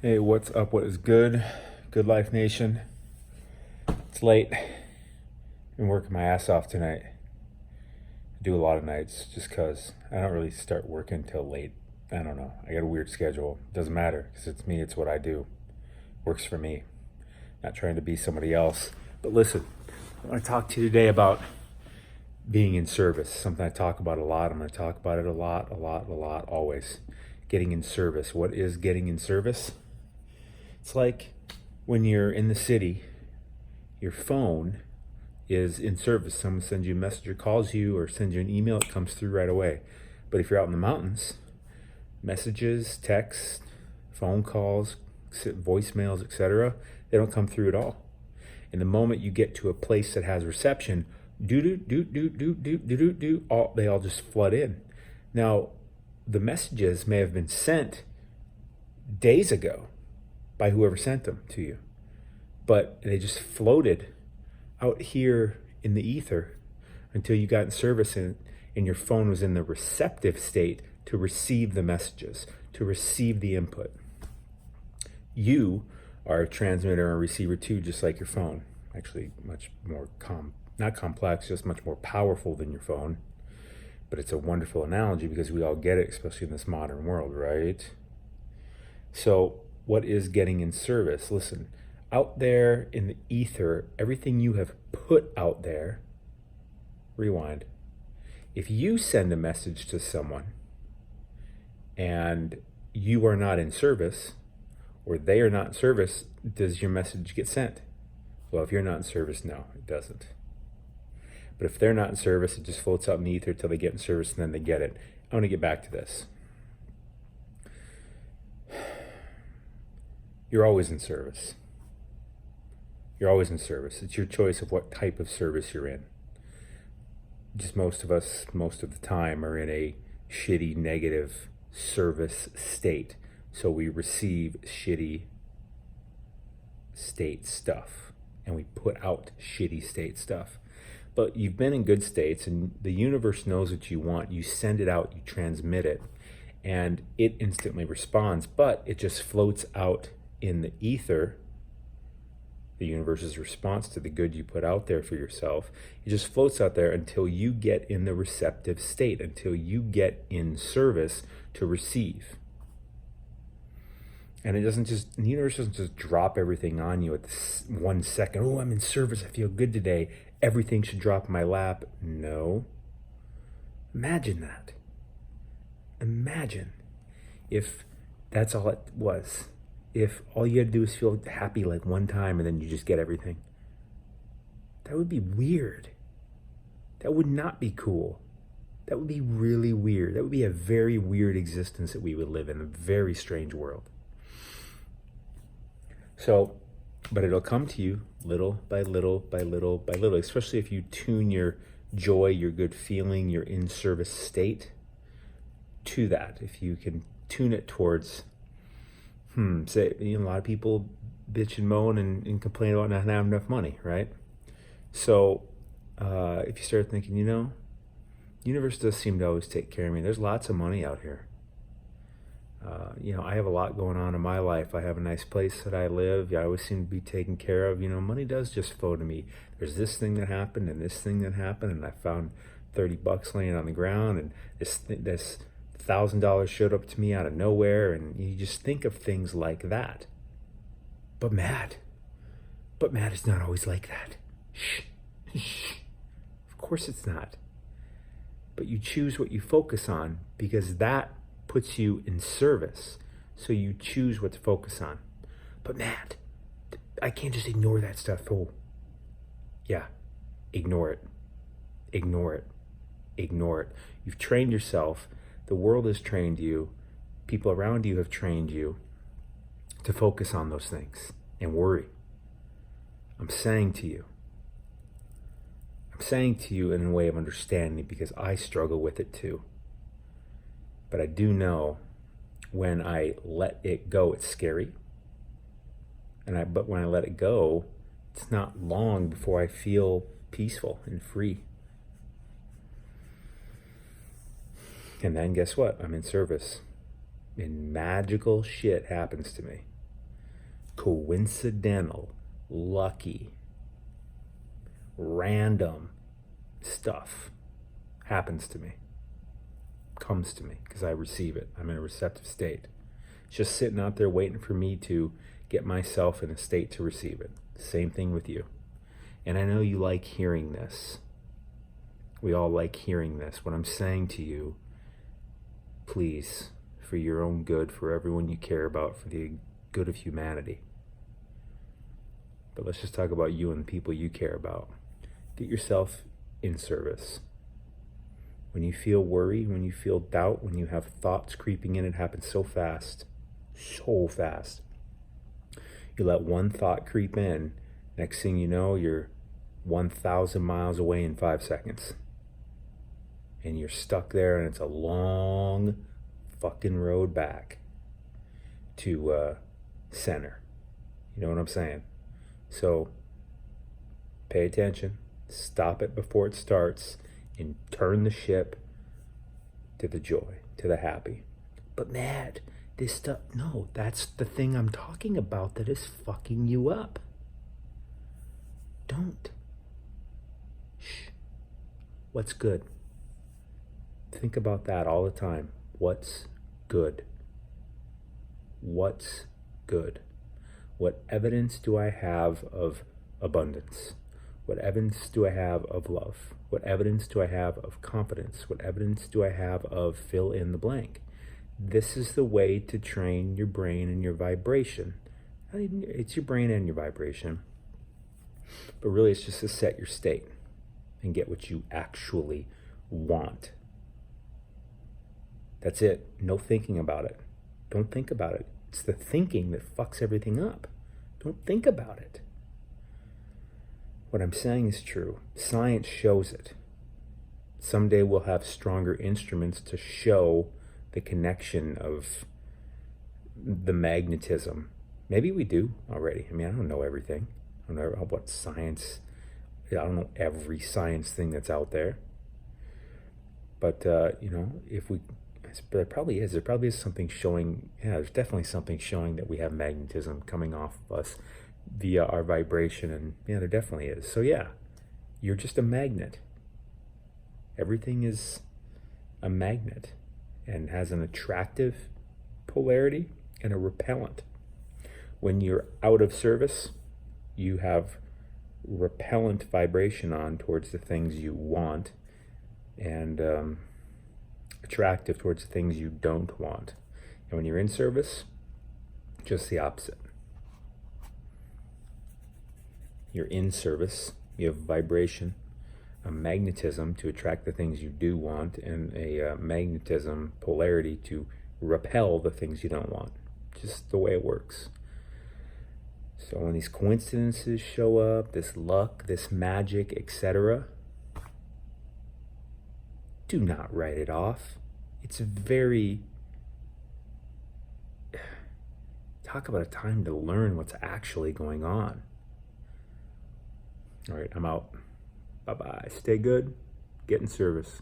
Hey, what's up? What is good? Good Life Nation. It's late. Been working my ass off tonight. I do a lot of nights just because I don't really start working till late. I don't know. I got a weird schedule. Doesn't matter because it's me. It's what I do. Works for me. Not trying to be somebody else. But listen, I want to talk to you today about being in service. Something I talk about a lot. I'm going to talk about it a lot, always. Getting in service. What is getting in service? It's like when you're in the city, your phone is in service. Someone sends you a message or calls you or sends you an email, it comes through right away. But if you're out in the mountains, messages, texts, phone calls, voicemails, etc., they don't come through at all. And the moment you get to a place that has reception, they all just flood in. Now, the messages may have been sent days ago by whoever sent them to you, but they just floated out here in the ether until you got in service and your phone was in the receptive state to receive the messages, to receive the input. You are a transmitter and a receiver too, just like your phone. Actually, much more not complex, just much more powerful than your phone. But it's a wonderful analogy because we all get it, especially in this modern world, right? So what is getting in service? Listen, out there in the ether, everything you have put out there, rewind. If you send a message to someone and you are not in service, or they are not in service, does your message get sent? Well, if you're not in service, no, it doesn't. But if they're not in service, it just floats out in the ether till they get in service and then they get it. I want to get back to this. You're always in service. You're always in service. It's your choice of what type of service you're in. Just most of us, most of the time, are in a shitty, negative service state. So we receive shitty state stuff and we put out shitty state stuff. But you've been in good states and the universe knows what you want. You send it out, you transmit it, and it instantly responds, but it just floats out in the ether, the universe's response to the good you put out there for yourself. It just floats out there until you get in the receptive state, until you get in service to receive. And the universe doesn't just drop everything on you at 1 second. Oh, I'm in service, I feel good today. Everything should drop in my lap. No. Imagine that. Imagine if that's all it was. If all you had to do is feel happy like one time and then you just get everything. That would be weird. That would not be cool. That would be really weird. That would be a very weird existence that we would live in, a very strange world. So, but it'll come to you little by little by little by little, especially if you tune your joy, your good feeling, your in-service state to that. If you can tune it towards, say, a lot of people bitch and moan and complain about not having enough money, right? So if you start thinking, the universe does seem to always take care of me. There's lots of money out here. I have a lot going on in my life. I have a nice place that I live. I always seem to be taken care of. Money does just flow to me. There's this thing that happened and this thing that happened, and I found $30 laying on the ground, and this $1,000 showed up to me out of nowhere, and you just think of things like that. But Matt is not always like that. Shh. Of course it's not. But you choose what you focus on because that puts you in service. So you choose what to focus on. But Matt, I can't just ignore that stuff. Oh, yeah, ignore it. Ignore it. Ignore it. You've trained yourself. The world has trained you. People around you have trained you to focus on those things and worry. I'm saying to you in a way of understanding because I struggle with it too. But I do know when I let it go, it's scary. But when I let it go, it's not long before I feel peaceful and free. And then guess what? I'm in service. And magical shit happens to me. coincidental, lucky, random stuff happens to me, comes to me because I receive it. I'm in a receptive state. It's just sitting out there waiting for me to get myself in a state to receive it. Same thing with you. And I know you like hearing this. We all like hearing this. What I'm saying to you, please, for your own good, for everyone you care about, for the good of humanity. But let's just talk about you and the people you care about. Get yourself in service. When you feel worry, when you feel doubt, when you have thoughts creeping in, it happens so fast. So fast. You let one thought creep in, next thing you know, you're 1,000 miles away in 5 seconds. And you're stuck there, and it's a long fucking road back to center. You know what I'm saying? So pay attention, stop it before it starts, and turn the ship to the joy, to the happy. But Matt, this stuff, no, that's the thing I'm talking about that is fucking you up. Don't. Shh. What's good? Think about that all the time. What's good? What's good? What evidence do I have of abundance? What evidence do I have of love? What evidence do I have of confidence? What evidence do I have of fill in the blank? This is the way to train your brain and your vibration. It's your brain and your vibration. But really, it's just to set your state and get what you actually want. That's it. No thinking about it. Don't think about it. It's the thinking that fucks everything up. Don't think about it. What I'm saying is true. Science shows it. Someday we'll have stronger instruments to show the connection of the magnetism. Maybe we do already. I mean, I don't know everything. I don't know what science, I don't know every science thing that's out there. But, if we, there probably is. There probably is something showing, there's definitely something showing that we have magnetism coming off of us via our vibration. And there definitely is. So you're just a magnet. Everything is a magnet and has an attractive polarity and a repellent. When you're out of service, you have repellent vibration on towards the things you want, and attractive towards the things you don't want. And when you're in service, just the opposite. You're in service, you have vibration, a magnetism to attract the things you do want, and a magnetism polarity to repel the things you don't want. Just the way it works. So when these coincidences show up, this luck, this magic, etc., do not write it off. It's very... Talk about a time to learn what's actually going on. All right, I'm out. Bye-bye. Stay good. Get in service.